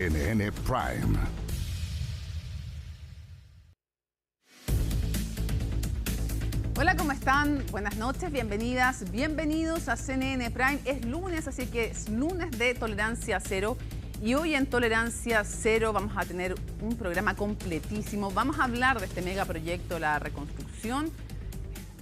CNN Prime. Hola, ¿cómo están? Buenas noches, bienvenidas, bienvenidos a CNN Prime. Es lunes, así que es lunes de Tolerancia Cero. Y hoy en Tolerancia Cero vamos a tener un programa completísimo. Vamos a hablar de este megaproyecto, la reconstrucción,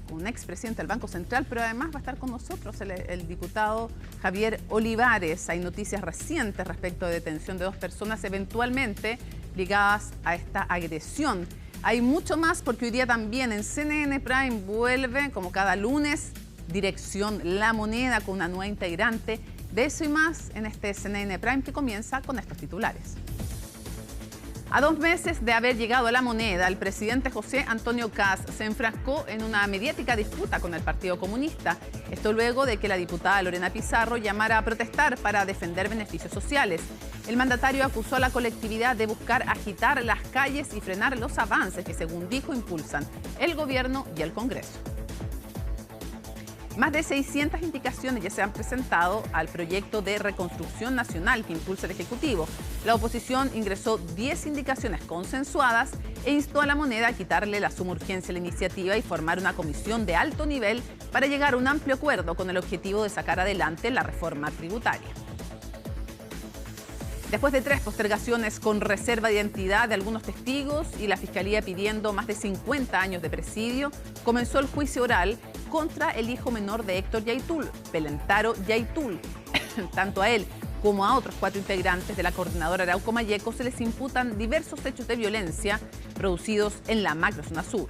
con un expresidente del Banco Central, pero además va a estar con nosotros el diputado Javier Olivares. Hay noticias recientes respecto de detención de 2 personas eventualmente ligadas a esta agresión. Hay mucho más porque hoy día también en CNN Prime vuelve, como cada lunes, Dirección La Moneda con una nueva integrante. De eso y más en este CNN Prime que comienza con estos titulares. A 2 meses de haber llegado a La Moneda, el presidente José Antonio Kast se enfrascó en una mediática disputa con el Partido Comunista. Esto luego de que la diputada Lorena Pizarro llamara a protestar para defender beneficios sociales. El mandatario acusó a la colectividad de buscar agitar las calles y frenar los avances que, según dijo, impulsan el gobierno y el Congreso. Más de 600 indicaciones ya se han presentado al proyecto de reconstrucción nacional que impulsa el Ejecutivo. La oposición ingresó 10 indicaciones consensuadas e instó a La Moneda a quitarle la suma urgencia a la iniciativa y formar una comisión de alto nivel para llegar a un amplio acuerdo con el objetivo de sacar adelante la reforma tributaria. Después de 3 postergaciones con reserva de identidad de algunos testigos y la Fiscalía pidiendo más de 50 años de presidio, comenzó el juicio oral contra el hijo menor de Héctor Yaitul, Pelentaro Yaitul. Tanto a él como a otros 4 integrantes de la coordinadora Arauco Mayeco se les imputan diversos hechos de violencia producidos en la macrozona sur.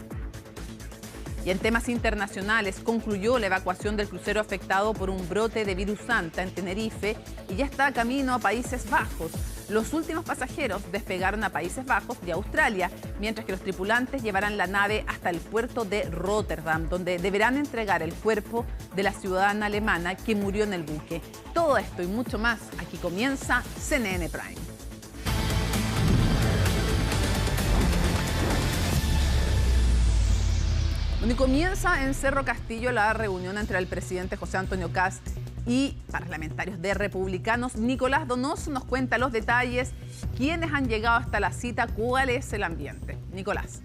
Y en temas internacionales, concluyó la evacuación del crucero afectado por un brote de virus Santa en Tenerife y ya está camino a Países Bajos. Los últimos pasajeros despegaron a Países Bajos de Australia, mientras que los tripulantes llevarán la nave hasta el puerto de Rotterdam, donde deberán entregar el cuerpo de la ciudadana alemana que murió en el buque. Todo esto y mucho más, aquí comienza CNN Prime. Donde comienza en Cerro Castillo la reunión entre el presidente José Antonio Kast y parlamentarios de republicanos. Nicolás Donoso nos cuenta los detalles, quiénes han llegado hasta la cita, cuál es el ambiente. Nicolás.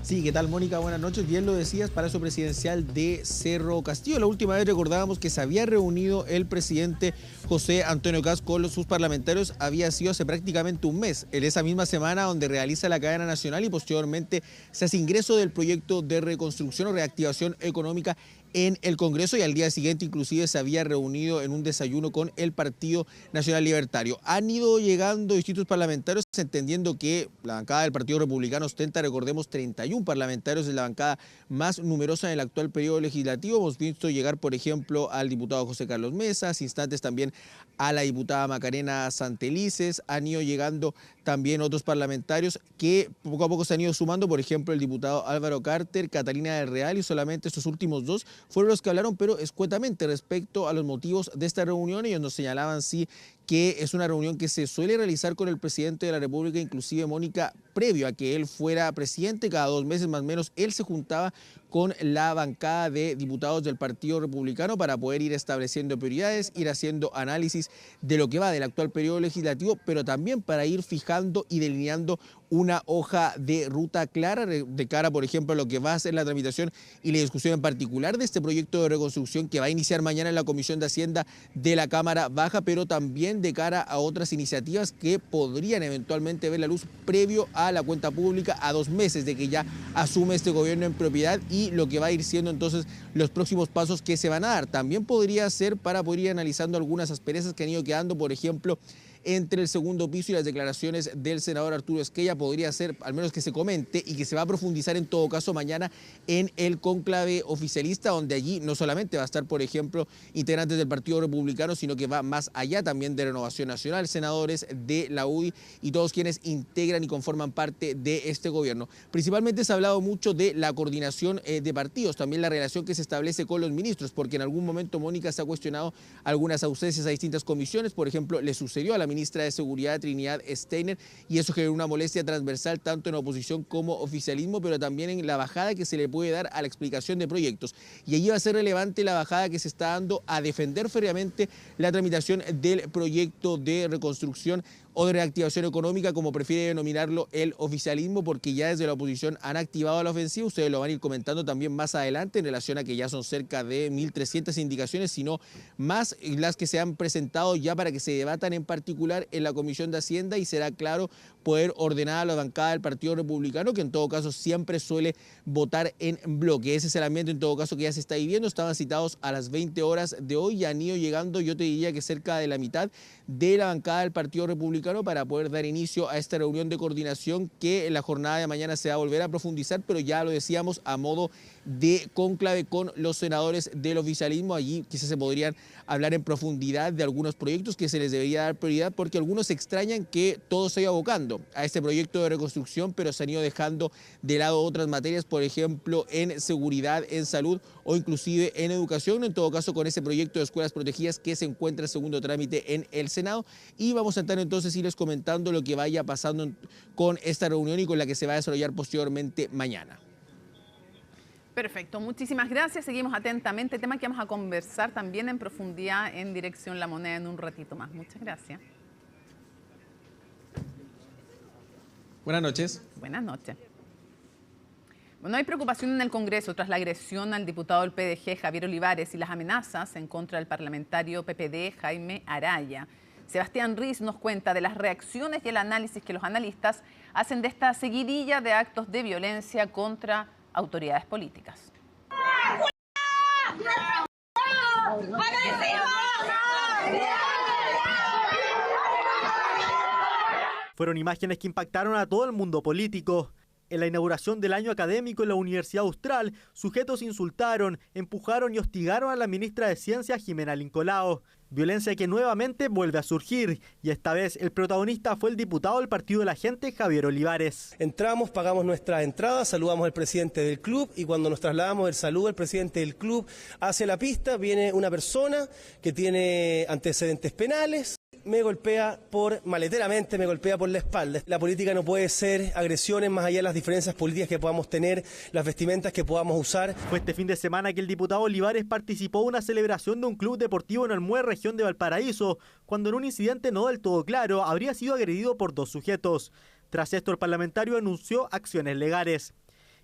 Sí, ¿qué tal, Mónica? Buenas noches. Bien lo decías, Palacio Presidencial de Cerro Castillo. La última vez recordábamos que se había reunido el presidente José Antonio Kast con sus parlamentarios. Había sido hace prácticamente un mes, en esa misma semana donde realiza la cadena nacional y posteriormente se hace ingreso del proyecto de reconstrucción o reactivación económica en el Congreso, y al día siguiente inclusive se había reunido en un desayuno con el Partido Nacional Libertario. Han ido llegando distintos parlamentarios, entendiendo que la bancada del Partido Republicano ostenta, recordemos, 31 parlamentarios, de la bancada más numerosa en el actual periodo legislativo. Hemos visto llegar, por ejemplo, al diputado José Carlos Mesa, hace instantes también a la diputada Macarena Santelices. Han ido llegando también otros parlamentarios que poco a poco se han ido sumando, por ejemplo, el diputado Álvaro Carter, Catalina del Real, y solamente estos últimos 2 fueron los que hablaron, pero escuetamente, respecto a los motivos de esta reunión. Ellos nos señalaban, sí, que es una reunión que se suele realizar con el presidente de la República, inclusive, Mónica, previo a que él fuera presidente. Cada 2 meses más o menos él se juntaba con la bancada de diputados del Partido Republicano para poder ir estableciendo prioridades, ir haciendo análisis de lo que va del actual periodo legislativo, pero también para ir fijando y delineando una hoja de ruta clara de cara, por ejemplo, a lo que va a ser la tramitación y la discusión en particular de este proyecto de reconstrucción que va a iniciar mañana en la Comisión de Hacienda de la Cámara Baja, pero también de cara a otras iniciativas que podrían eventualmente ver la luz previo a la cuenta pública, a 2 meses de que ya asume este gobierno en propiedad, y lo que va a ir siendo entonces los próximos pasos que se van a dar. También podría ser para poder ir analizando algunas asperezas que han ido quedando, por ejemplo, entre el segundo piso y las declaraciones del senador Arturo Esquella. Podría ser, al menos que se comente, y que se va a profundizar en todo caso mañana en el cónclave oficialista, donde allí no solamente va a estar, por ejemplo, integrantes del Partido Republicano, sino que va más allá también de Renovación Nacional, senadores de la UDI y todos quienes integran y conforman parte de este gobierno. Principalmente se ha hablado mucho de la coordinación de partidos, también la relación que se establece con los ministros, porque en algún momento, Mónica, se ha cuestionado algunas ausencias a distintas comisiones. Por ejemplo, le sucedió a la ministra de Seguridad, Trinidad Steiner, y eso generó una molestia transversal tanto en oposición como oficialismo, pero también en la bajada que se le puede dar a la explicación de proyectos. Y allí va a ser relevante la bajada que se está dando a defender feriamente la tramitación del proyecto de reconstrucción o de reactivación económica, como prefiere denominarlo el oficialismo, porque ya desde la oposición han activado la ofensiva. Ustedes lo van a ir comentando también más adelante en relación a que ya son cerca de 1.300 indicaciones, sino más las que se han presentado ya para que se debatan en particular en la Comisión de Hacienda, y será claro poder ordenar a la bancada del Partido Republicano, que en todo caso siempre suele votar en bloque. Ese es el ambiente en todo caso que ya se está viviendo. Estaban citados a las 20 horas de hoy y han ido llegando, yo te diría que cerca de la mitad de la bancada del Partido Republicano, para poder dar inicio a esta reunión de coordinación que en la jornada de mañana se va a volver a profundizar, pero ya lo decíamos, a modo de cónclave con los senadores del oficialismo. Allí quizás se podrían hablar en profundidad de algunos proyectos que se les debería dar prioridad, porque algunos extrañan que todo se vaya abocando a este proyecto de reconstrucción, pero se han ido dejando de lado otras materias, por ejemplo en seguridad, en salud o inclusive en educación. En todo caso, con ese proyecto de escuelas protegidas que se encuentra en segundo trámite en el Senado. Y vamos a estar entonces irles comentando lo que vaya pasando con esta reunión y con la que se va a desarrollar posteriormente mañana. Perfecto, muchísimas gracias. Seguimos atentamente, tema que vamos a conversar también en profundidad en Dirección La Moneda en un ratito más. Muchas gracias. Buenas noches. Buenas noches. Bueno, hay preocupación en el Congreso tras la agresión al diputado del PDG, Javier Olivares, y las amenazas en contra del parlamentario PPD, Jaime Araya. Sebastián Riz nos cuenta de las reacciones y el análisis que los analistas hacen de esta seguidilla de actos de violencia contra autoridades políticas. Fueron imágenes que impactaron a todo el mundo político. En la inauguración del año académico en la Universidad Austral, sujetos insultaron, empujaron y hostigaron a la ministra de Ciencias, Jimena Lincolao. Violencia que nuevamente vuelve a surgir, y esta vez el protagonista fue el diputado del Partido de la Gente, Javier Olivares. Entramos, pagamos nuestra entrada, saludamos al presidente del club, y cuando nos trasladamos el saludo del presidente del club hacia la pista, viene una persona que tiene antecedentes penales. Me golpea maleteramente me golpea por la espalda. La política no puede ser agresiones más allá de las diferencias políticas que podamos tener, las vestimentas que podamos usar. Fue este fin de semana que el diputado Olivares participó en una celebración de un club deportivo en Olmué, región de Valparaíso, cuando en un incidente no del todo claro habría sido agredido por dos sujetos. Tras esto, el parlamentario anunció acciones legales.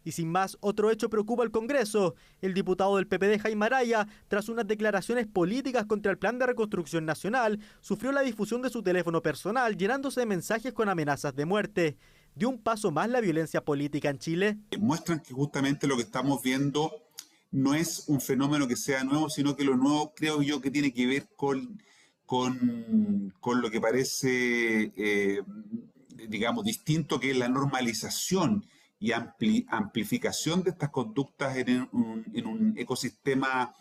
Y sin más, otro hecho preocupa al Congreso. El diputado del PPD, Jaime Araya, tras unas declaraciones políticas contra el Plan de Reconstrucción Nacional, sufrió la difusión de su teléfono personal, llenándose de mensajes con amenazas de muerte. ¿Dio un paso más la violencia política en Chile? Muestran que justamente lo que estamos viendo no es un fenómeno que sea nuevo, sino que lo nuevo creo yo que tiene que ver con lo que parece, digamos, distinto, que es la normalización y amplificación de estas conductas en un ecosistema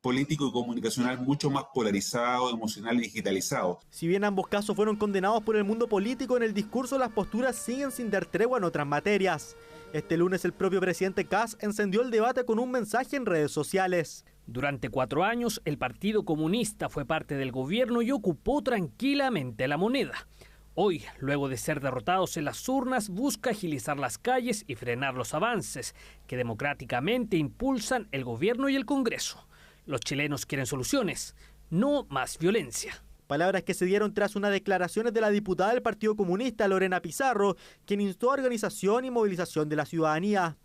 político y comunicacional mucho más polarizado, emocional y digitalizado. Si bien ambos casos fueron condenados por el mundo político, en el discurso las posturas siguen sin dar tregua en otras materias. Este lunes el propio presidente Kast encendió el debate con un mensaje en redes sociales. Durante 4 años, el Partido Comunista fue parte del gobierno y ocupó tranquilamente la moneda. Hoy, luego de ser derrotados en las urnas, busca agilizar las calles y frenar los avances que democráticamente impulsan el gobierno y el Congreso. Los chilenos quieren soluciones, no más violencia. Palabras que se dieron tras unas declaraciones de la diputada del Partido Comunista, Lorena Pizarro, quien instó a organización y movilización de la ciudadanía.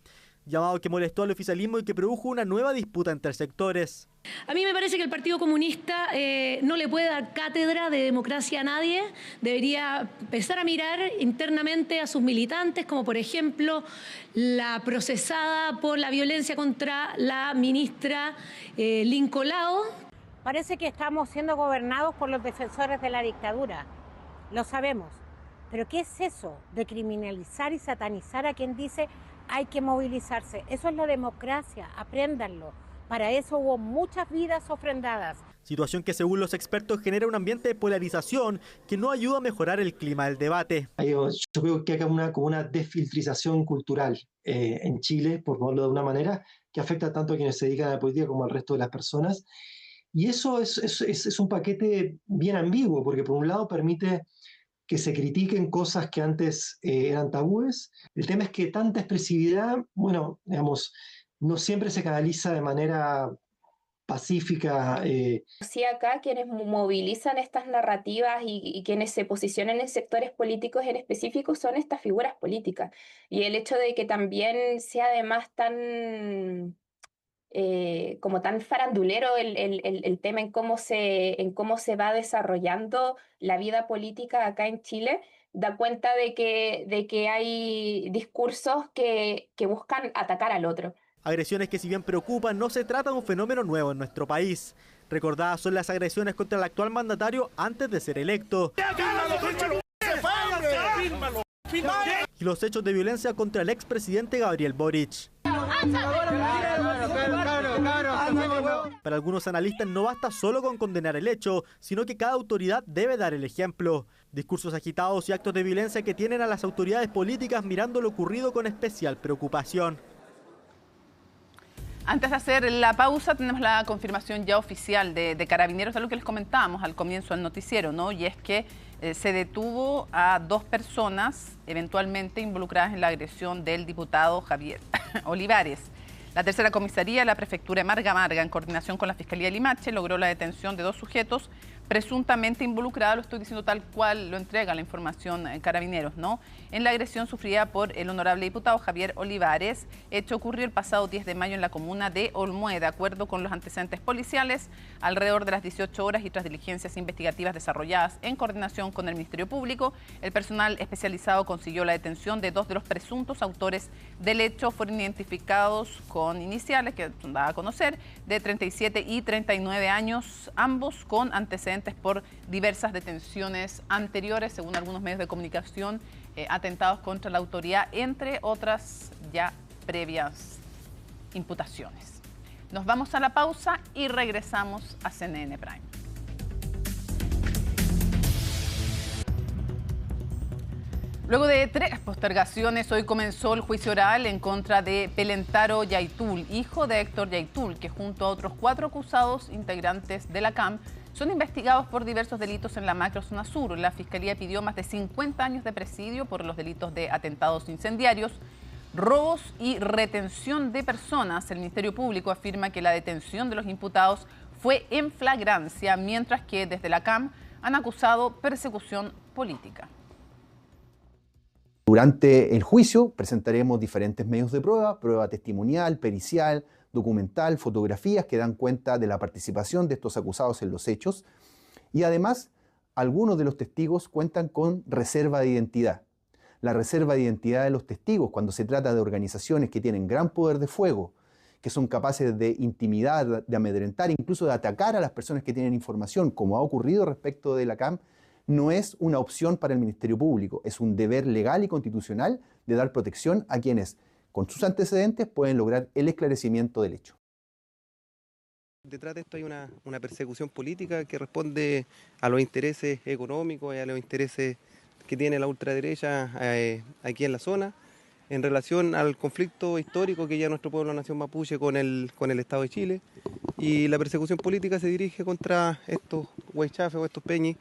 Llamado que molestó al oficialismo y que produjo una nueva disputa entre sectores. A mí me parece que el Partido Comunista no le puede dar cátedra de democracia a nadie. Debería empezar a mirar internamente a sus militantes, como por ejemplo la procesada por la violencia contra la ministra Lincolao. Parece que estamos siendo gobernados por los defensores de la dictadura, lo sabemos. Pero ¿qué es eso de criminalizar y satanizar a quien dice hay que movilizarse? Eso es la democracia, apréndanlo. Para eso hubo muchas vidas ofrendadas. Situación que según los expertos genera un ambiente de polarización que no ayuda a mejorar el clima del debate. Yo creo que hay como una desfiltrización cultural en Chile, por ponerlo de una manera, que afecta tanto a quienes se dedican a la política como al resto de las personas. Y eso es un paquete bien ambiguo, porque por un lado permite que se critiquen cosas que antes eran tabúes. El tema es que tanta expresividad, bueno, digamos, no siempre se canaliza de manera pacífica. Sí, acá quienes movilizan estas narrativas y quienes se posicionan en sectores políticos en específico son estas figuras políticas. Y el hecho de que también sea además tan como tan farandulero el tema en cómo se va desarrollando la vida política acá en Chile, da cuenta de que hay discursos que buscan atacar al otro. Agresiones que, si bien preocupan, no se trata de un fenómeno nuevo en nuestro país. Recordadas son las agresiones contra el actual mandatario antes de ser electo. Y los hechos de violencia contra el expresidente Gabriel Boric. Para algunos analistas no basta solo con condenar el hecho, sino que cada autoridad debe dar el ejemplo. Discursos agitados y actos de violencia que tienen a las autoridades políticas mirando lo ocurrido con especial preocupación. Antes de hacer la pausa, tenemos la confirmación ya oficial de Carabineros de lo que les comentábamos al comienzo del noticiero, ¿no? Y es que se detuvo a 2 personas eventualmente involucradas en la agresión del diputado Javier Olivares. La tercera comisaría de la prefectura de Marga Marga, en coordinación con la Fiscalía de Limache, logró la detención de 2 sujetos presuntamente involucrados, lo estoy diciendo tal cual lo entrega la información Carabineros, ¿no? En la agresión sufrida por el honorable diputado Javier Olivares. Hecho ocurrió el pasado 10 de mayo en la comuna de Olmué. De acuerdo con los antecedentes policiales, alrededor de las 18 horas y tras diligencias investigativas desarrolladas en coordinación con el Ministerio Público, el personal especializado consiguió la detención de 2 de los presuntos autores del hecho. Fueron identificados con iniciales que son dadas a conocer de 37 y 39 años, ambos con antecedentes por diversas detenciones anteriores, según algunos medios de comunicación, atentados contra la autoridad, entre otras ya previas imputaciones. Nos vamos a la pausa y regresamos a CNN Prime. Luego de 3 postergaciones, hoy comenzó el juicio oral en contra de Pelentaro Yaitul, hijo de Héctor Yaitul, que junto a otros 4 acusados integrantes de la CAM son investigados por diversos delitos en la macrozona sur. La Fiscalía pidió más de 50 años de presidio por los delitos de atentados incendiarios, robos y retención de personas. El Ministerio Público afirma que la detención de los imputados fue en flagrancia, mientras que desde la CAM han acusado persecución política. Durante el juicio presentaremos diferentes medios de prueba testimonial, pericial, documental, fotografías que dan cuenta de la participación de estos acusados en los hechos, y además algunos de los testigos cuentan con reserva de identidad. La reserva de identidad de los testigos, cuando se trata de organizaciones que tienen gran poder de fuego, que son capaces de intimidar, de amedrentar, incluso de atacar a las personas que tienen información, como ha ocurrido respecto de la CAM, no es una opción para el Ministerio Público, es un deber legal y constitucional de dar protección a quienes, con sus antecedentes, pueden lograr el esclarecimiento del hecho. Detrás de esto hay una persecución política que responde a los intereses económicos y a los intereses que tiene la ultraderecha aquí en la zona, en relación al conflicto histórico que ya nuestro pueblo, la nación mapuche, con el Estado de Chile. Y la persecución política se dirige contra estos huaychafes o estos peñis,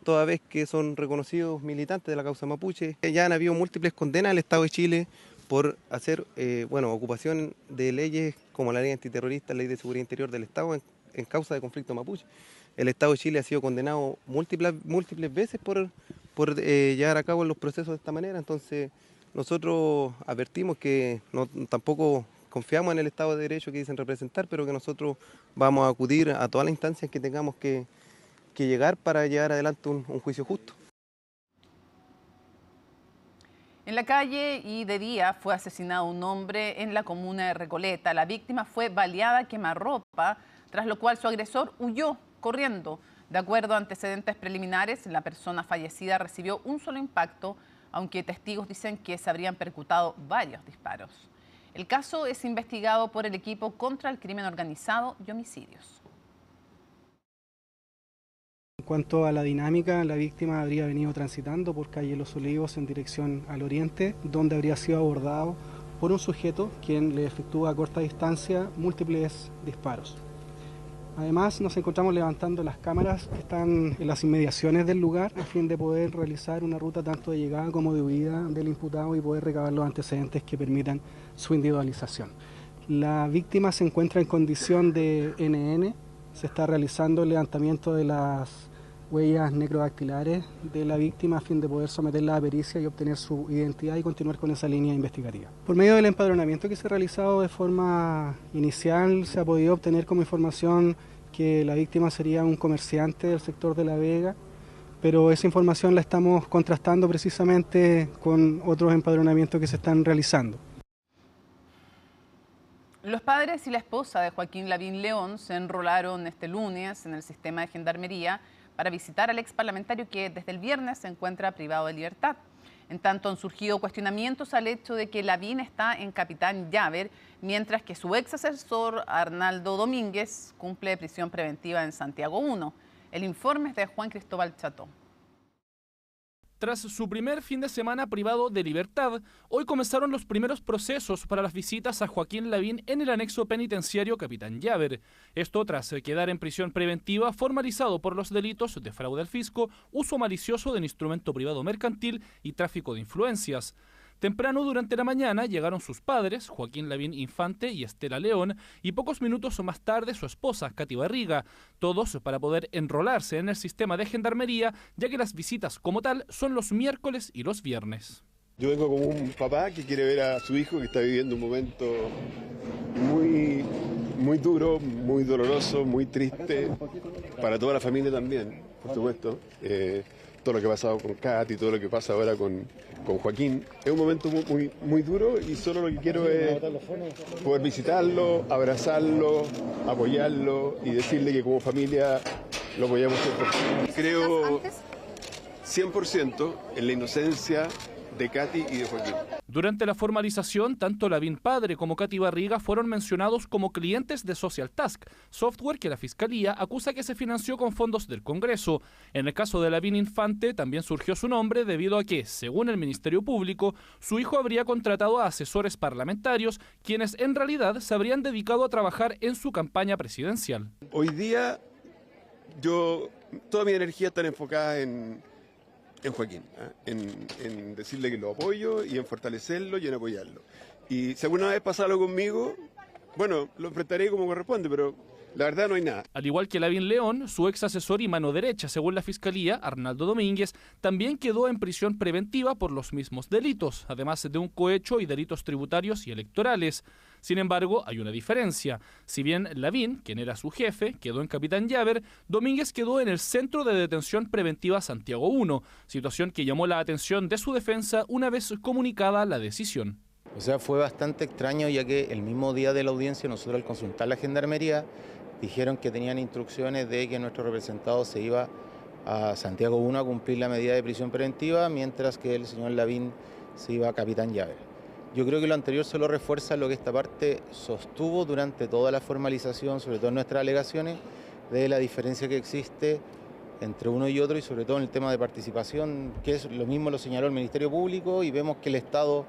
toda vez que son reconocidos militantes de la causa mapuche. Ya han habido múltiples condenas al Estado de Chile por hacer ocupación de leyes como la ley antiterrorista, la ley de seguridad interior del Estado en causa de conflicto mapuche. El Estado de Chile ha sido condenado múltiples veces por llevar a cabo los procesos de esta manera. Entonces nosotros advertimos que tampoco confiamos en el Estado de Derecho que dicen representar, pero que nosotros vamos a acudir a todas las instancias que tengamos que llegar para llevar adelante un juicio justo. En la calle y de día fue asesinado un hombre en la comuna de Recoleta. La víctima fue baleada a quemarropa, tras lo cual su agresor huyó corriendo. De acuerdo a antecedentes preliminares, la persona fallecida recibió un solo impacto, aunque testigos dicen que se habrían percutado varios disparos. El caso es investigado por el equipo contra el crimen organizado y homicidios. En cuanto a la dinámica, la víctima habría venido transitando por calle Los Olivos en dirección al oriente, donde habría sido abordado por un sujeto quien le efectúa a corta distancia múltiples disparos. Además, nos encontramos levantando las cámaras que están en las inmediaciones del lugar a fin de poder realizar una ruta tanto de llegada como de huida del imputado y poder recabar los antecedentes que permitan su individualización. La víctima se encuentra en condición de NN, se está realizando el levantamiento de las huellas necrodactilares de la víctima a fin de poder someterla a pericia y obtener su identidad y continuar con esa línea investigativa. Por medio del empadronamiento que se ha realizado de forma inicial, se ha podido obtener como información que la víctima sería un comerciante del sector de La Vega, pero esa información la estamos contrastando precisamente con otros empadronamientos que se están realizando. Los padres y la esposa de Joaquín Lavín León se enrolaron este lunes en el sistema de gendarmería para visitar al ex parlamentario que desde el viernes se encuentra privado de libertad. En tanto, han surgido cuestionamientos al hecho de que Lavín está en Capitán Llaver, mientras que su ex asesor Arnaldo Domínguez cumple prisión preventiva en Santiago 1. El informe es de Juan Cristóbal Cható. Tras su primer fin de semana privado de libertad, hoy comenzaron los primeros procesos para las visitas a Joaquín Lavín en el anexo penitenciario Capitán Llaver. Esto tras quedar en prisión preventiva formalizado por los delitos de fraude al fisco, uso malicioso del instrumento privado mercantil y tráfico de influencias. Temprano durante la mañana llegaron sus padres, Joaquín Lavín Infante y Estela León, y pocos minutos más tarde su esposa, Katy Barriga, todos para poder enrolarse en el sistema de gendarmería, ya que las visitas como tal son los miércoles y los viernes. Yo vengo como un papá que quiere ver a su hijo que está viviendo un momento muy duro, muy doloroso, muy triste, para toda la familia también, por supuesto. Todo lo que ha pasado con Katy, todo lo que pasa ahora con Joaquín. Es un momento muy duro y solo lo que quiero es poder visitarlo, abrazarlo, apoyarlo y decirle que como familia lo apoyamos siempre. Creo 100% en la inocencia de Katy y de Joaquín. Durante la formalización, tanto Lavín padre como Katy Barriga fueron mencionados como clientes de Social Task, software que la Fiscalía acusa que se financió con fondos del Congreso. En el caso de Lavín Infante también surgió su nombre debido a que, según el Ministerio Público, su hijo habría contratado a asesores parlamentarios, quienes en realidad se habrían dedicado a trabajar en su campaña presidencial. Hoy día, toda mi energía está enfocada en Joaquín, en decirle que lo apoyo y en fortalecerlo y en apoyarlo. Y si alguna vez pasa algo conmigo, bueno, lo enfrentaré como corresponde, pero la verdad no hay nada. Al igual que Lavín León, su ex asesor y mano derecha, según la Fiscalía, Arnaldo Domínguez, también quedó en prisión preventiva por los mismos delitos, además de un cohecho y delitos tributarios y electorales. Sin embargo, hay una diferencia. Si bien Lavín, quien era su jefe, quedó en Capitán Llaver, Domínguez quedó en el Centro de Detención Preventiva Santiago 1, situación que llamó la atención de su defensa una vez comunicada la decisión. O sea, fue bastante extraño, ya que el mismo día de la audiencia nosotros al consultar la gendarmería dijeron que tenían instrucciones de que nuestro representado se iba a Santiago 1 a cumplir la medida de prisión preventiva, mientras que el señor Lavín se iba a Capitán Llaver. Yo creo que lo anterior solo refuerza lo que esta parte sostuvo durante toda la formalización, sobre todo en nuestras alegaciones, de la diferencia que existe entre uno y otro y sobre todo en el tema de participación, que es lo mismo lo señaló el Ministerio Público y vemos que el Estado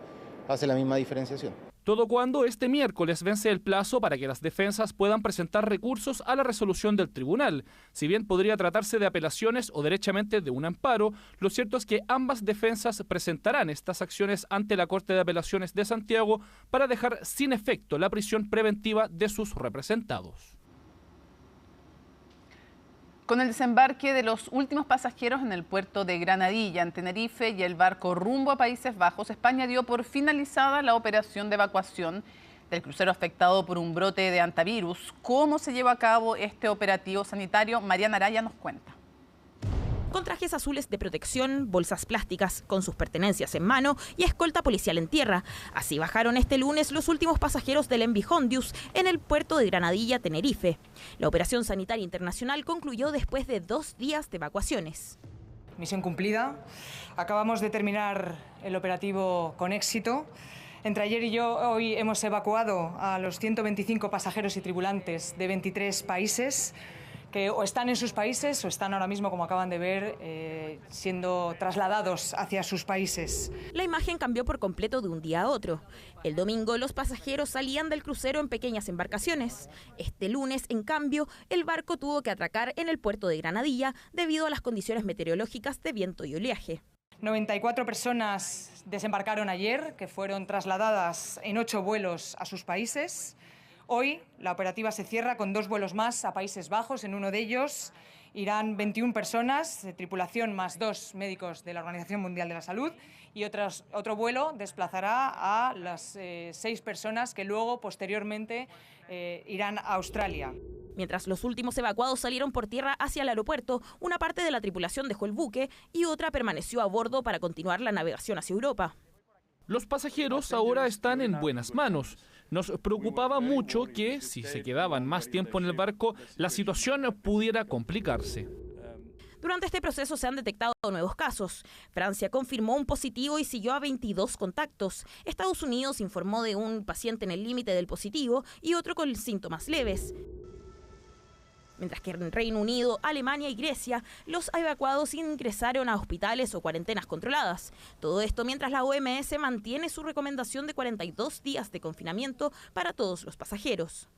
hace la misma diferenciación. Todo cuando este miércoles vence el plazo para que las defensas puedan presentar recursos a la resolución del tribunal. Si bien podría tratarse de apelaciones o derechamente de un amparo, lo cierto es que ambas defensas presentarán estas acciones ante la Corte de Apelaciones de Santiago para dejar sin efecto la prisión preventiva de sus representados. Con el desembarque de los últimos pasajeros en el puerto de Granadilla, en Tenerife, y el barco rumbo a Países Bajos, España dio por finalizada la operación de evacuación del crucero afectado por un brote de hantavirus. ¿Cómo se lleva a cabo este operativo sanitario? Mariana Araya nos cuenta. Con trajes azules de protección, bolsas plásticas con sus pertenencias en mano y escolta policial en tierra. Así bajaron este lunes los últimos pasajeros del MV Hondius en el puerto de Granadilla, Tenerife. La operación sanitaria internacional concluyó después de 2 días de evacuaciones. Misión cumplida. Acabamos de terminar el operativo con éxito. Entre ayer y hoy hemos evacuado a los 125 pasajeros y tripulantes de 23 países. que o están en sus países o están ahora mismo, como acaban de ver, siendo trasladados hacia sus países. La imagen cambió por completo de un día a otro. El domingo los pasajeros salían del crucero en pequeñas embarcaciones. Este lunes, en cambio, el barco tuvo que atracar en el puerto de Granadilla debido a las condiciones meteorológicas de viento y oleaje. 94 personas desembarcaron ayer, que fueron trasladadas en 8 vuelos a sus países. Hoy la operativa se cierra con 2 vuelos más a Países Bajos. En uno de ellos irán 21 personas, de tripulación más 2 médicos de la Organización Mundial de la Salud, y otro vuelo desplazará a las 6 personas que luego, posteriormente, irán a Australia. Mientras los últimos evacuados salieron por tierra hacia el aeropuerto, una parte de la tripulación dejó el buque y otra permaneció a bordo para continuar la navegación hacia Europa. Los pasajeros ahora están en buenas manos. Nos preocupaba mucho que, si se quedaban más tiempo en el barco, la situación pudiera complicarse. Durante este proceso se han detectado nuevos casos. Francia confirmó un positivo y siguió a 22 contactos. Estados Unidos informó de un paciente en el límite del positivo y otro con síntomas leves. Mientras que en Reino Unido, Alemania y Grecia, los evacuados ingresaron a hospitales o cuarentenas controladas. Todo esto mientras la OMS mantiene su recomendación de 42 días de confinamiento para todos los pasajeros.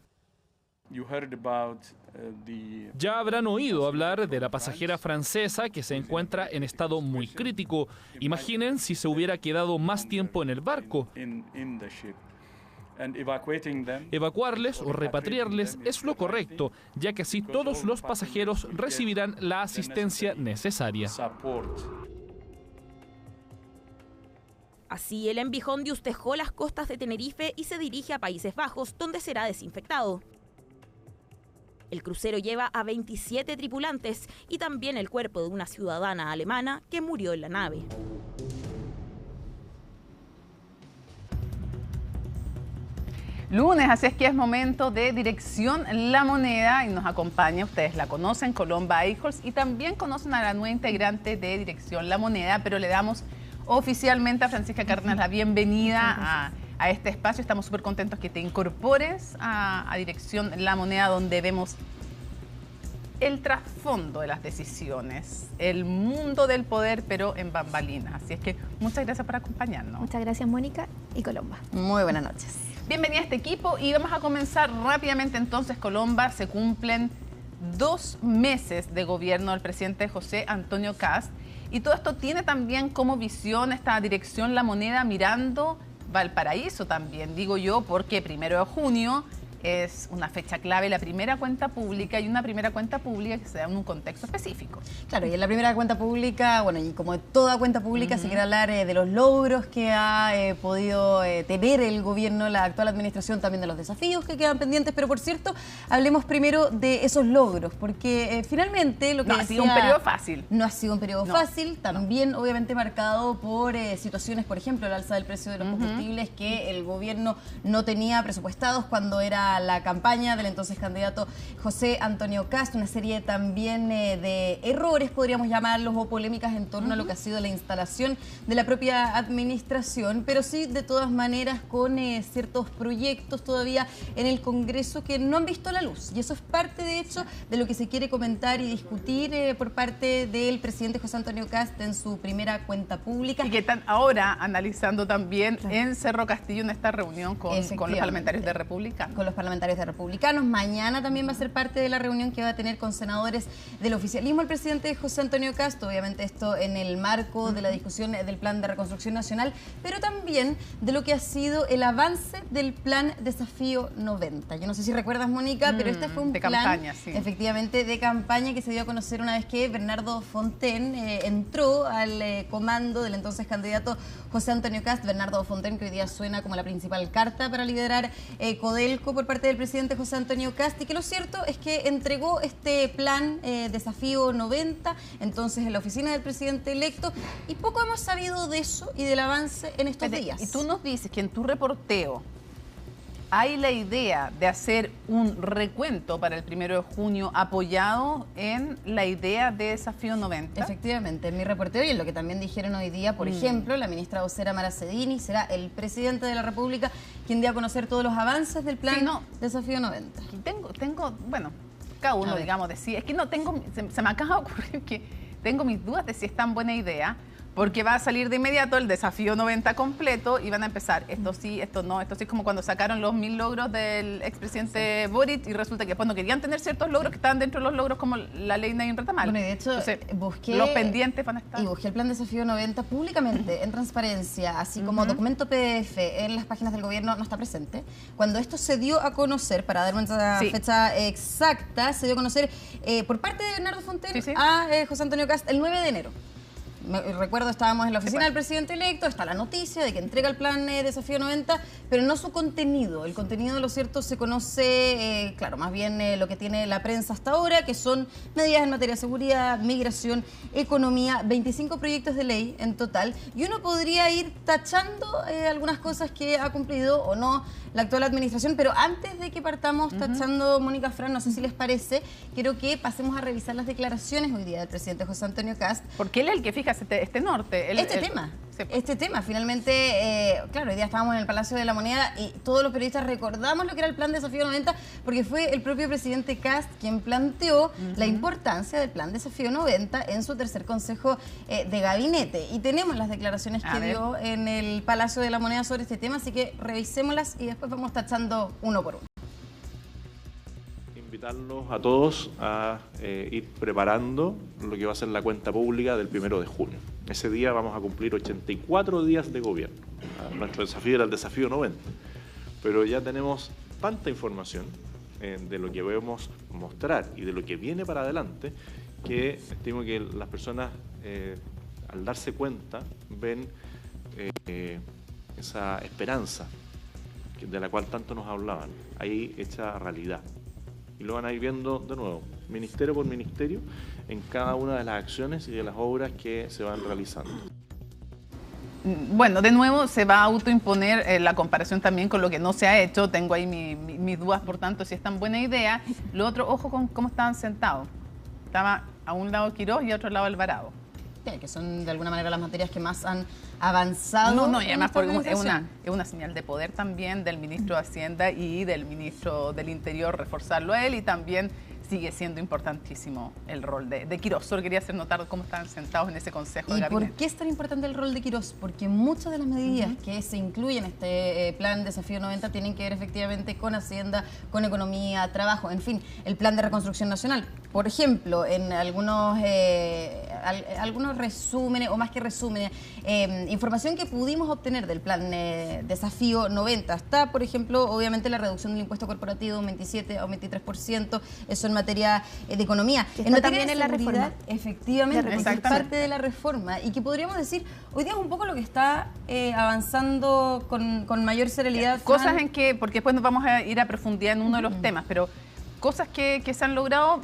Ya habrán oído hablar de la pasajera francesa que se encuentra en estado muy crítico. Imaginen si se hubiera quedado más tiempo en el barco. Evacuarles o repatriarles es lo correcto, ya que así todos los pasajeros recibirán la asistencia necesaria. Así, el MV Hondius dejó las costas de Tenerife y se dirige a Países Bajos, donde será desinfectado. El crucero lleva a 27 tripulantes y también el cuerpo de una ciudadana alemana que murió en la nave. Lunes, así es que es momento de Dirección La Moneda y nos acompaña, ustedes la conocen, Colomba Eichholz, y también conocen a la nueva integrante de Dirección La Moneda, pero le damos oficialmente a Francisca Cárdenas la bienvenida a este espacio. Estamos súper contentos que te incorpores a Dirección La Moneda, donde vemos el trasfondo de las decisiones, el mundo del poder, pero en bambalinas. Así es que muchas gracias por acompañarnos. Muchas gracias, Mónica y Colomba. Muy buenas noches. Bienvenida a este equipo y vamos a comenzar rápidamente entonces, Colomba. Se cumplen 2 meses de gobierno del presidente José Antonio Kast y todo esto tiene también como visión esta Dirección La Moneda mirando Valparaíso también, digo yo, porque 1 de junio es una fecha clave, la primera cuenta pública, y una primera cuenta pública que se da en un contexto específico. Claro, y en la primera cuenta pública, bueno, y como toda cuenta pública, se quiere hablar de los logros que ha podido tener el gobierno, la actual administración, también de los desafíos que quedan pendientes, pero por cierto, hablemos primero de esos logros, porque finalmente lo que no ha sido un periodo fácil. No ha sido un periodo fácil, también obviamente marcado por situaciones, por ejemplo, el alza del precio de los combustibles que el gobierno no tenía presupuestados cuando era la campaña del entonces candidato José Antonio Kast, una serie también de errores, podríamos llamarlos, o polémicas en torno a lo que ha sido la instalación de la propia administración, pero sí, de todas maneras, con ciertos proyectos todavía en el Congreso que no han visto la luz. Y eso es parte, de hecho, de lo que se quiere comentar y discutir por parte del presidente José Antonio Kast en su primera cuenta pública. Y que están ahora analizando también en Cerro Castillo en esta reunión con los parlamentarios de Republicanos. Con los parlamentarios de Republicanos. Mañana también va a ser parte de la reunión que va a tener con senadores del oficialismo el presidente José Antonio Kast, obviamente esto en el marco de la discusión del Plan de Reconstrucción Nacional, pero también de lo que ha sido el avance del Plan Desafío 90. Yo no sé si recuerdas, Mónica, pero este fue un plan campaña, sí, efectivamente de campaña que se dio a conocer una vez que Bernardo Fontaine entró al comando del entonces candidato José Antonio Kast. Bernardo Fontaine, que hoy día suena como la principal carta para liderar Codelco por parte del presidente José Antonio Kast, y que lo cierto es que entregó este plan Desafío 90 entonces en la oficina del presidente electo, y poco hemos sabido de eso y del avance en estos días. Y tú nos dices que en tu reporteo hay la idea de hacer un recuento para el 1 de junio apoyado en la idea de Desafío 90. Efectivamente, en mi reporteo y en lo que también dijeron hoy día, por ejemplo, la ministra vocera Mara Cedini, será el presidente de la República quien dé a conocer todos los avances del plan Desafío 90. Tengo, bueno, lógica, uno, digamos, decía, es que no tengo, se me acaba de ocurrir que tengo mis dudas de si es tan buena idea, porque va a salir de inmediato el desafío 90 completo y van a empezar, esto sí, esto no, esto sí, como cuando sacaron los 1000 logros del expresidente Boric y resulta que después no querían tener ciertos logros que estaban dentro de los logros como la ley Nayin Retamal. Bueno, y de hecho, busqué... Los pendientes van a estar. Y busqué el plan Desafío 90 públicamente, en transparencia, así como documento PDF en las páginas del gobierno, no está presente. Cuando esto se dio a conocer, para dar una fecha exacta, se dio a conocer por parte de Bernardo Fontero a José Antonio Kast el 9 de enero. Recuerdo, estábamos en la oficina del presidente electo, está la noticia de que entrega el plan Desafío 90, pero no su contenido. El contenido, lo cierto, se conoce, claro, más bien lo que tiene la prensa hasta ahora, que son medidas en materia de seguridad, migración, economía, 25 proyectos de ley en total. Y uno podría ir tachando algunas cosas que ha cumplido o no la actual administración, pero antes de que partamos tachando, Mónica, Fran, no sé si les parece, quiero que pasemos a revisar las declaraciones hoy día del presidente José Antonio Kast. Porque él es el que fija este norte. Este tema, finalmente, claro, hoy día estábamos en el Palacio de la Moneda y todos los periodistas recordamos lo que era el plan Desafío 90 porque fue el propio presidente Kast quien planteó la importancia del plan Desafío 90 en su tercer consejo de gabinete. Y tenemos las declaraciones que dio en el Palacio de la Moneda sobre este tema, así que revisémoslas y después vamos tachando uno por uno. Invitarlos a todos a ir preparando lo que va a ser la cuenta pública del 1 de junio. Ese día vamos a cumplir 84 días de gobierno. Nuestro desafío era el desafío 90, pero ya tenemos tanta información de lo que debemos mostrar y de lo que viene para adelante que estimo que las personas al darse cuenta ven esa esperanza de la cual tanto nos hablaban, ahí hecha realidad. Y lo van a ir viendo de nuevo, ministerio por ministerio, en cada una de las acciones y de las obras que se van realizando. Bueno, de nuevo se va a autoimponer la comparación también con lo que no se ha hecho. Tengo ahí mis dudas, por tanto, si es tan buena idea. Lo otro, ojo con cómo estaban sentados. Estaba a un lado Quirós y a otro lado Alvarado. Que son de alguna manera las materias que más han avanzado. No, y además porque es una señal de poder también del ministro de Hacienda y del ministro del Interior, reforzarlo a él, y también sigue siendo importantísimo el rol de Quirós. Solo quería hacer notar cómo están sentados en ese consejo de gabinete. ¿Y por qué es tan importante el rol de Quirós? Porque muchas de las medidas que se incluyen en este plan Desafío 90 tienen que ver efectivamente con Hacienda, con economía, trabajo, en fin, el plan de reconstrucción nacional. Por ejemplo, en algunos resúmenes, o más que resúmenes, información que pudimos obtener del plan Desafío 90. Está, por ejemplo, obviamente la reducción del impuesto corporativo de un 27 a un 23%, eso en materia de economía. En materia también de la reforma. Efectivamente, es parte de la reforma. Y que podríamos decir, hoy día es un poco lo que está avanzando con mayor celeridad. Cosas en que, porque después nos vamos a ir a profundidad en uno de los temas, pero cosas que se han logrado,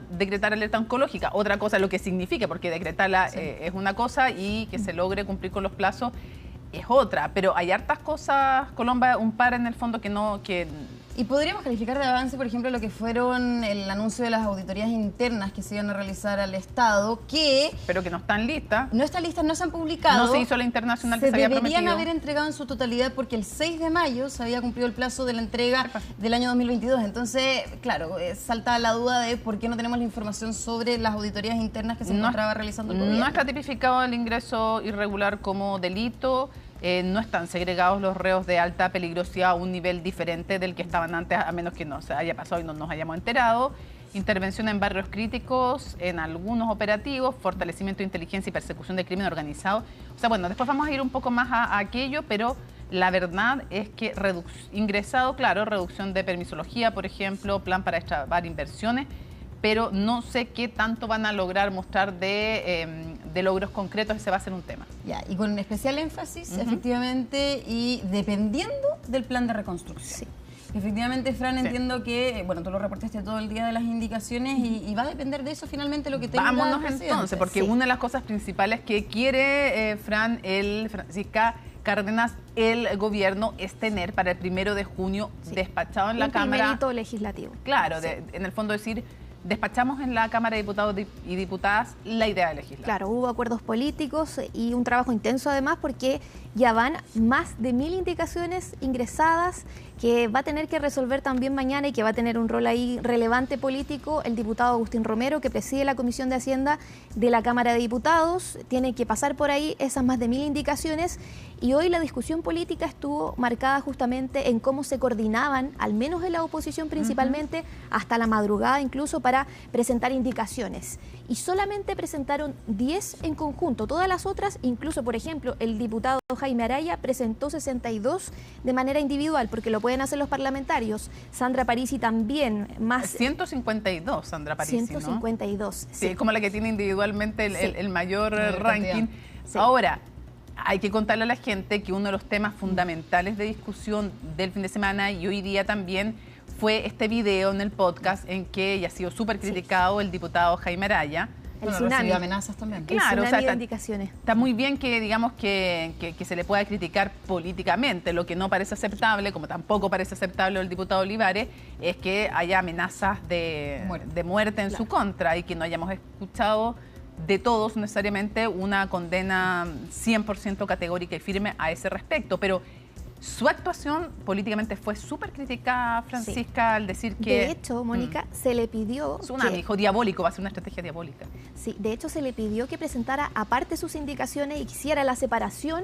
decretar alerta oncológica, otra cosa lo que significa, porque decretarla es una cosa y que se logre cumplir con los plazos es otra, pero hay hartas cosas, Colomba, un par en el fondo que Y podríamos calificar de avance, por ejemplo, lo que fueron el anuncio de las auditorías internas que se iban a realizar al Estado, pero que no están listas. No están listas, no se han publicado. No se hizo la internacional que se había prometido. Se deberían haber entregado en su totalidad porque el 6 de mayo se había cumplido el plazo de la entrega del año 2022. Entonces, claro, salta la duda de por qué no tenemos la información sobre las auditorías internas que se encontraba realizando el gobierno. No está tipificado el ingreso irregular como delito. No están segregados los reos de alta peligrosidad a un nivel diferente del que estaban antes, a menos que no se haya pasado y no nos hayamos enterado. Intervención en barrios críticos, en algunos operativos, fortalecimiento de inteligencia y persecución del crimen organizado. O sea, bueno, después vamos a ir un poco más a aquello, pero la verdad es que ingresado, claro, reducción de permisología, por ejemplo, plan para extravar inversiones, pero no sé qué tanto van a lograr mostrar de logros concretos, ese va a ser un tema. Ya, y con especial énfasis, efectivamente, y dependiendo del plan de reconstrucción. Sí. Efectivamente, Fran, entiendo que, bueno, tú lo reportaste todo el día de las indicaciones y va a depender de eso finalmente lo que tenga. Vámonos entonces, porque una de las cosas principales que quiere Francisca Cárdenas, el gobierno, es tener para el 1 de junio despachado en la Cámara. Un primerito legislativo. Claro, en el fondo decir, despachamos en la Cámara de Diputados y Diputadas la idea de legislar. Claro, hubo acuerdos políticos y un trabajo intenso además porque ya van más de 1000 indicaciones ingresadas que va a tener que resolver también mañana y que va a tener un rol ahí relevante político el diputado Agustín Romero, que preside la Comisión de Hacienda de la Cámara de Diputados. Tiene que pasar por ahí esas más de 1000 indicaciones y hoy la discusión política estuvo marcada justamente en cómo se coordinaban, al menos en la oposición principalmente, hasta la madrugada incluso, para presentar indicaciones. Y solamente presentaron 10 en conjunto. Todas las otras, incluso por ejemplo el diputado Jaime Araya presentó 62 de manera individual, porque lo pueden hacer los parlamentarios. Sandra Parisi también, más... 152, Sandra Parisi, 152, ¿no? Sí, como la que tiene individualmente el mayor ranking. Sí. Ahora, hay que contarle a la gente que uno de los temas fundamentales de discusión del fin de semana y hoy día también fue este video en el podcast en que ya ha sido súper criticado el diputado Jaime Araya. El tsunami. Amenazas también. Claro, el tsunami de indicaciones. Está muy bien que digamos que se le pueda criticar políticamente. Lo que no parece aceptable, como tampoco parece aceptable el diputado Olivares, es que haya amenazas de muerte en su contra y que no hayamos escuchado de todos necesariamente una condena 100% categórica y firme a ese respecto. Pero su actuación políticamente fue súper criticada, Francisca, al decir que... De hecho, Mónica, se le pidió... Tsunami, dijo diabólico, va a ser una estrategia diabólica. Sí, de hecho se le pidió que presentara aparte sus indicaciones y que hiciera la separación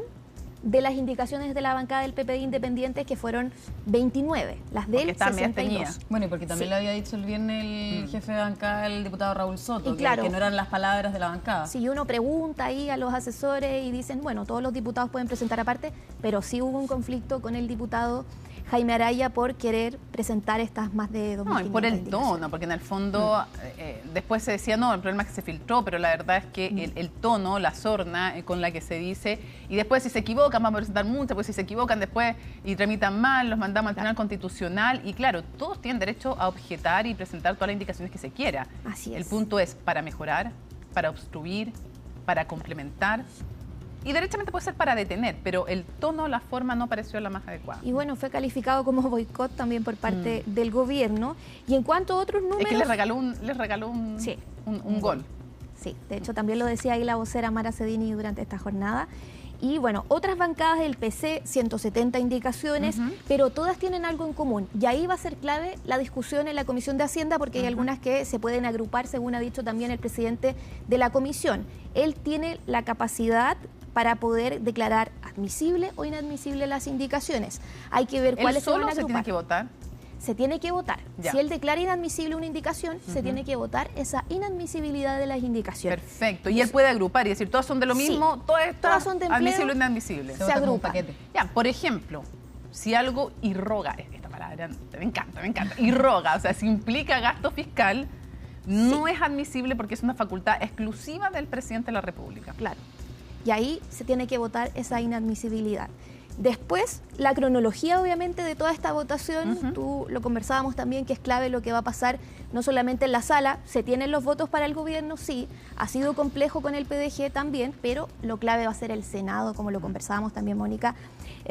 de las indicaciones de la bancada del PPD Independiente, que fueron 29, las de él 62. Bueno, y porque también le había dicho el viernes el jefe de bancada, el diputado Raúl Soto, y claro, que no eran las palabras de la bancada. Si uno pregunta ahí a los asesores y dicen, bueno, todos los diputados pueden presentar aparte, pero sí hubo un conflicto con el diputado Jaime Araya por querer presentar estas más de 2.500 No, y por el tono, porque en el fondo después se decía, no, el problema es que se filtró, pero la verdad es que el tono, la sorna con la que se dice, y después si se equivocan, vamos a presentar muchas, pues si se equivocan después y tramitan mal, los mandamos al Tribunal Constitucional, y claro, todos tienen derecho a objetar y presentar todas las indicaciones que se quiera. Así es. El punto es para mejorar, para obstruir, para complementar. Y derechamente puede ser para detener, pero el tono, la forma no pareció la más adecuada. Y bueno, fue calificado como boicot también por parte del gobierno. Y en cuanto a otros números... Es que les regaló un gol. Sí, de hecho también lo decía ahí la vocera Mara Cedini durante esta jornada. Y bueno, otras bancadas del PC, 170 indicaciones, pero todas tienen algo en común. Y ahí va a ser clave la discusión en la Comisión de Hacienda, porque hay algunas que se pueden agrupar, según ha dicho también el presidente de la comisión. Él tiene la capacidad para poder declarar admisible o inadmisible las indicaciones. Hay que ver cuáles se van a agrupar. ¿Se tiene que votar? Se tiene que votar. Ya. Si él declara inadmisible una indicación, se tiene que votar esa inadmisibilidad de las indicaciones. Perfecto. Y él puede agrupar y decir, todas son de lo mismo, todas son de empleo, admisible o inadmisible. Se agrupa. Ya, por ejemplo, si algo irroga, esta palabra me encanta, irroga, o sea, si implica gasto fiscal, no es admisible porque es una facultad exclusiva del presidente de la República. Claro. Y ahí se tiene que votar esa inadmisibilidad. Después, la cronología, obviamente, de toda esta votación, tú lo conversábamos también, que es clave lo que va a pasar, no solamente en la sala, se tienen los votos para el gobierno, sí, ha sido complejo con el PDG también, pero lo clave va a ser el Senado, como lo conversábamos también, Mónica,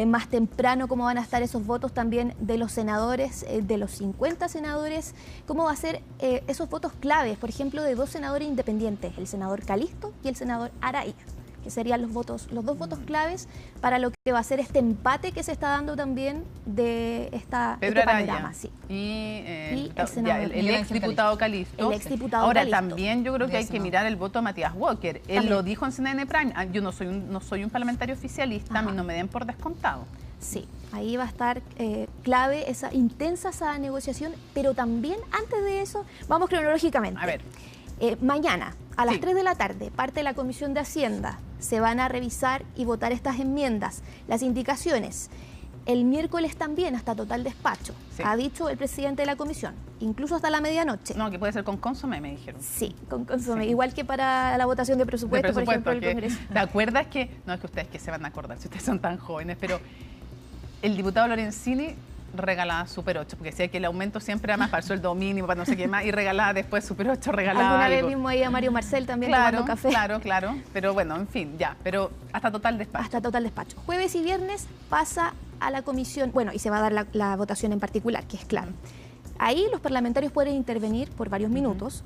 más temprano, cómo van a estar esos votos también de los senadores, de los 50 senadores, cómo va a ser esos votos claves, por ejemplo, de 2 senadores independientes, el senador Calisto y el senador Araya, que serían los dos votos claves para lo que va a ser este empate que se está dando también de este panorama. Sí. Y el exdiputado Calisto. Ahora, también yo creo que hay que mirar el voto de Matías Walker. Él lo dijo en CNN Prime, yo no soy un parlamentario oficialista, a mí no me den por descontado. Sí, ahí va a estar clave esa intensa negociación, pero también antes de eso, vamos cronológicamente. A ver. Mañana, a las 3 de la tarde, parte de la Comisión de Hacienda, se van a revisar y votar estas enmiendas, las indicaciones. El miércoles también, hasta total despacho, ha dicho el presidente de la comisión, incluso hasta la medianoche. No, que puede ser con consomé, me dijeron. Sí, con consomé, igual que para la votación de presupuesto, por ejemplo, del Congreso. ¿Te acuerdas que, no es que ustedes que se van a acordar, si ustedes son tan jóvenes, pero el diputado Lorenzini regalada Super 8, porque decía que el aumento siempre era más para el sueldo mínimo, para no sé qué más, y regalada después Super 8, regalada alguna algo. Vez mismo ahí a Mario Marcel también tomando café. Claro, pero bueno, en fin, ya, pero hasta total despacho. Hasta total despacho. Jueves y viernes pasa a la comisión, bueno, y se va a dar la votación en particular, que es clave. Ahí los parlamentarios pueden intervenir por varios minutos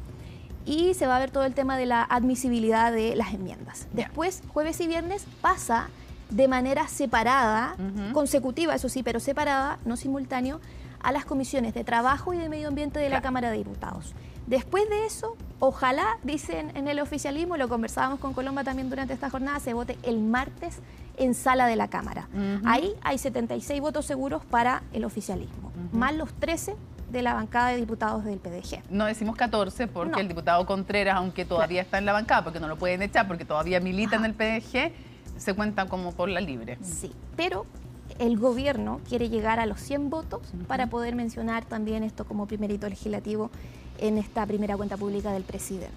y se va a ver todo el tema de la admisibilidad de las enmiendas. Después, jueves y viernes, pasa de manera separada, consecutiva, eso sí, pero separada, no simultáneo, a las comisiones de Trabajo y de Medio Ambiente de la Cámara de Diputados. Después de eso, ojalá, dicen en el oficialismo, lo conversábamos con Colomba también durante esta jornada, se vote el martes en sala de la Cámara. Ahí hay 76 votos seguros para el oficialismo, más los 13 de la bancada de diputados del PDG. No decimos 14 porque el diputado Contreras, aunque todavía está en la bancada, porque no lo pueden echar, porque todavía milita en el PDG, se cuenta como por la libre. Sí, pero el gobierno quiere llegar a los 100 votos para poder mencionar también esto como primerito legislativo en esta primera cuenta pública del presidente.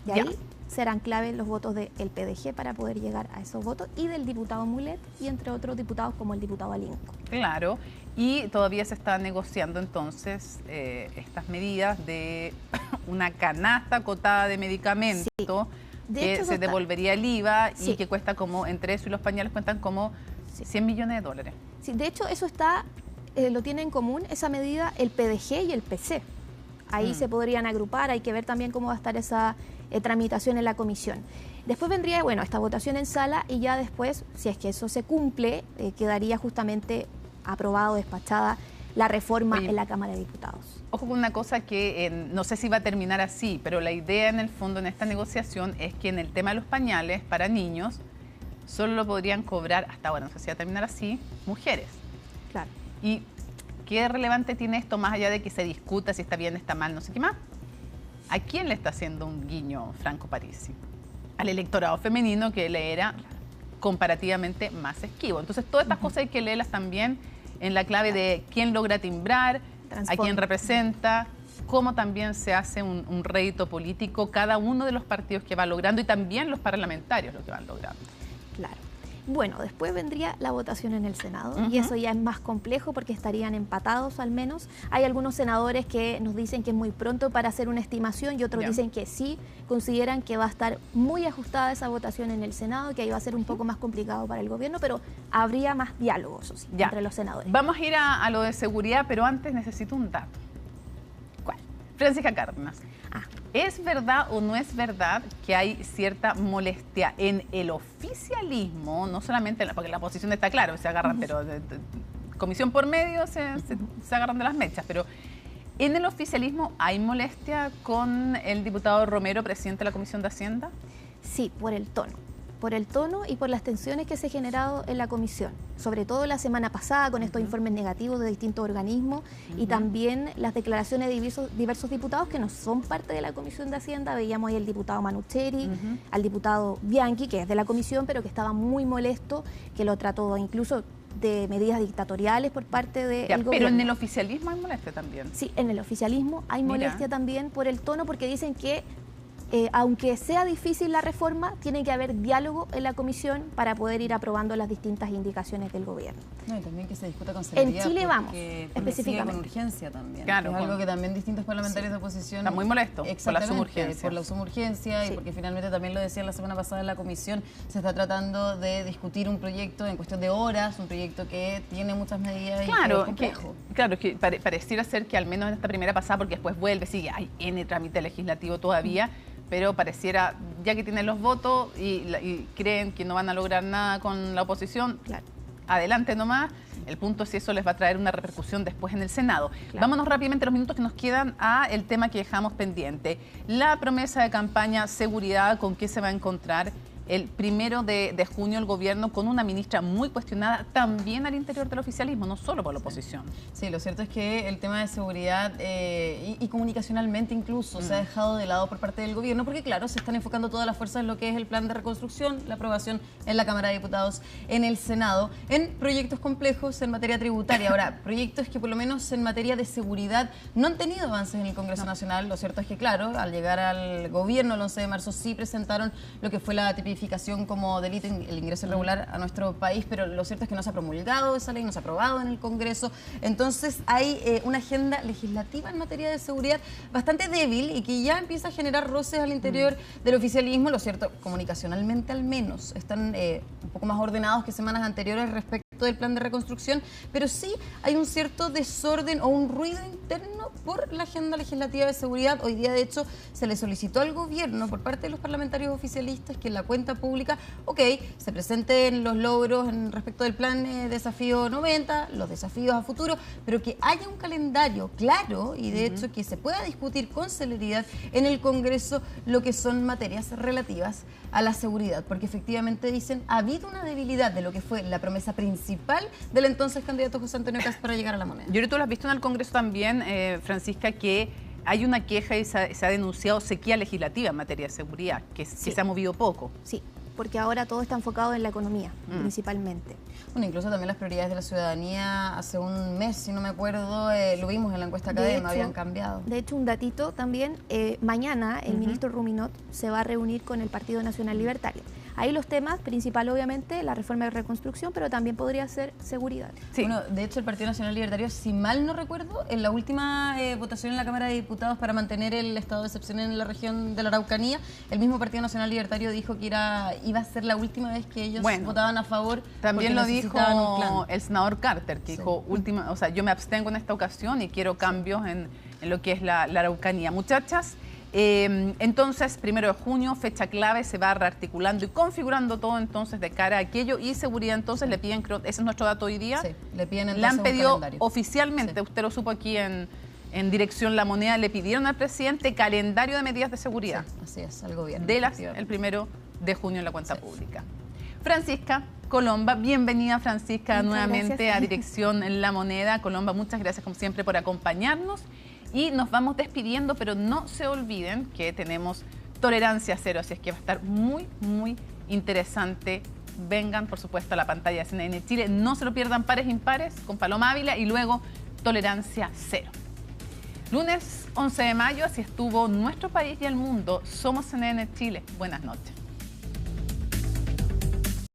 Y ahí serán clave los votos del PDG para poder llegar a esos votos y del diputado Mulet y entre otros diputados como el diputado Alinco. Claro, y todavía se está negociando entonces estas medidas de una canasta acotada de medicamentos que se devolvería el IVA y que cuesta como, entre eso y los pañales cuentan como 100 millones de dólares. Sí, de hecho eso está, lo tiene en común esa medida el PDG y el PC. Ahí se podrían agrupar, hay que ver también cómo va a estar esa tramitación en la comisión. Después vendría, bueno, esta votación en sala y ya después, si es que eso se cumple, quedaría justamente aprobado, despachada la reforma en la Cámara de Diputados. Ojo con una cosa que no sé si va a terminar así, pero la idea en el fondo en esta negociación es que en el tema de los pañales para niños solo lo podrían cobrar, hasta ahora, no sé si va a terminar así, mujeres. Claro. Y ¿qué relevante tiene esto más allá de que se discuta si está bien, está mal, no sé qué más? ¿A quién le está haciendo un guiño Franco Parisi? Al electorado femenino que le era comparativamente más esquivo. Entonces todas estas cosas hay que leerlas también en la clave de quién logra timbrar, a quién representa, cómo también se hace un rédito político cada uno de los partidos que va logrando y también los parlamentarios lo que van logrando. Claro. Bueno, después vendría la votación en el Senado y eso ya es más complejo porque estarían empatados al menos. Hay algunos senadores que nos dicen que es muy pronto para hacer una estimación y otros dicen que sí, consideran que va a estar muy ajustada esa votación en el Senado, que ahí va a ser un poco más complicado para el gobierno, pero habría más diálogos entre los senadores. Vamos a ir a lo de seguridad, pero antes necesito un dato. ¿Cuál? Francisca Cárdenas. ¿Es verdad o no es verdad que hay cierta molestia en el oficialismo, no solamente porque la oposición está claro, se agarran, pero comisión por medio se agarran de las mechas, pero en el oficialismo hay molestia con el diputado Romero, presidente de la Comisión de Hacienda? Sí, por el tono y por las tensiones que se han generado en la comisión, sobre todo la semana pasada con estos informes negativos de distintos organismos y también las declaraciones de diversos diputados que no son parte de la Comisión de Hacienda. Veíamos ahí al diputado Manucheri, al diputado Bianchi, que es de la comisión, pero que estaba muy molesto, que lo trató incluso de medidas dictatoriales por parte del gobierno. Pero en el oficialismo hay molestia también. Sí, en el oficialismo hay molestia también por el tono, porque dicen que aunque sea difícil la reforma, tiene que haber diálogo en la comisión para poder ir aprobando las distintas indicaciones del gobierno. No, y también que se discuta con seriedad. En Chile vamos, específicamente. Con urgencia también. Claro, es algo que también distintos parlamentarios de oposición... Están muy molestos por la sumurgencia. Por la sumurgencia y porque finalmente también lo decían la semana pasada en la comisión, se está tratando de discutir un proyecto en cuestión de horas, un proyecto que tiene muchas medidas y que es complejo. Claro, que pareciera ser que al menos en esta primera pasada, porque después vuelve, sigue, hay N trámite legislativo todavía, pero pareciera, ya que tienen los votos y creen que no van a lograr nada con la oposición, adelante nomás. El punto es si eso les va a traer una repercusión después en el Senado. Vámonos rápidamente los minutos que nos quedan a el tema que dejamos pendiente. La promesa de campaña seguridad, ¿con qué se va a encontrar? El 1 de junio el gobierno con una ministra muy cuestionada también al interior del oficialismo, no solo por la oposición. Sí, lo cierto es que el tema de seguridad y comunicacionalmente incluso se ha dejado de lado por parte del gobierno porque claro, se están enfocando todas las fuerzas en lo que es el plan de reconstrucción, la aprobación en la Cámara de Diputados, en el Senado, en proyectos complejos en materia tributaria. Ahora, proyectos que por lo menos en materia de seguridad no han tenido avances en el Congreso Nacional. Lo cierto es que claro, al llegar al gobierno el 11 de marzo sí presentaron lo que fue la tipificación como delito el ingreso irregular a nuestro país, pero lo cierto es que no se ha promulgado esa ley, no se ha aprobado en el Congreso. Entonces hay una agenda legislativa en materia de seguridad bastante débil y que ya empieza a generar roces al interior del oficialismo. Lo cierto, comunicacionalmente al menos, están un poco más ordenados que semanas anteriores respecto del plan de reconstrucción, pero sí hay un cierto desorden o un ruido interno por la agenda legislativa de seguridad. Hoy día, de hecho, se le solicitó al gobierno por parte de los parlamentarios oficialistas que en la cuenta pública, se presenten los logros respecto del plan Desafío 90, los desafíos a futuro, pero que haya un calendario claro y de hecho que se pueda discutir con celeridad en el Congreso lo que son materias relativas a la seguridad, porque efectivamente dicen, ha habido una debilidad de lo que fue la promesa principal del entonces candidato José Antonio Kast para llegar a la moneda. Yo creo que tú lo has visto en el Congreso también, Francisca, que hay una queja y se ha denunciado sequía legislativa en materia de seguridad, que se ha movido poco. Sí, porque ahora todo está enfocado en la economía, principalmente. Bueno, incluso también las prioridades de la ciudadanía, hace un mes, si no me acuerdo, lo vimos en la encuesta académica, habían cambiado. De hecho, un datito también, mañana el ministro Ruminot se va a reunir con el Partido Nacional Libertario. Ahí los temas, principal obviamente, la reforma de reconstrucción, pero también podría ser seguridad. Sí. Bueno, de hecho el Partido Nacional Libertario, si mal no recuerdo, en la última votación en la Cámara de Diputados para mantener el estado de excepción en la región de la Araucanía, el mismo Partido Nacional Libertario dijo que iba a ser la última vez que ellos votaban a favor. También lo dijo el senador Carter, que dijo, yo me abstengo en esta ocasión y quiero cambios en lo que es la Araucanía. Muchachas, entonces, 1 de junio, fecha clave, se va rearticulando y configurando todo entonces de cara a aquello, y seguridad entonces le piden, creo, ese es nuestro dato hoy día, le piden le han pedido oficialmente, usted lo supo aquí en Dirección La Moneda, le pidieron al presidente calendario de medidas de seguridad. Así es, al gobierno. El 1 de junio en la cuenta pública. Francisca Colomba, bienvenida Francisca nuevamente a Dirección La Moneda. Colomba, muchas gracias como siempre por acompañarnos. Y nos vamos despidiendo, pero no se olviden que tenemos tolerancia cero, así es que va a estar muy, muy interesante. Vengan, por supuesto, a la pantalla de CNN Chile. No se lo pierdan, pares impares, con Paloma Ávila y luego tolerancia cero. Lunes 11 de mayo, así estuvo nuestro país y el mundo. Somos CNN Chile. Buenas noches.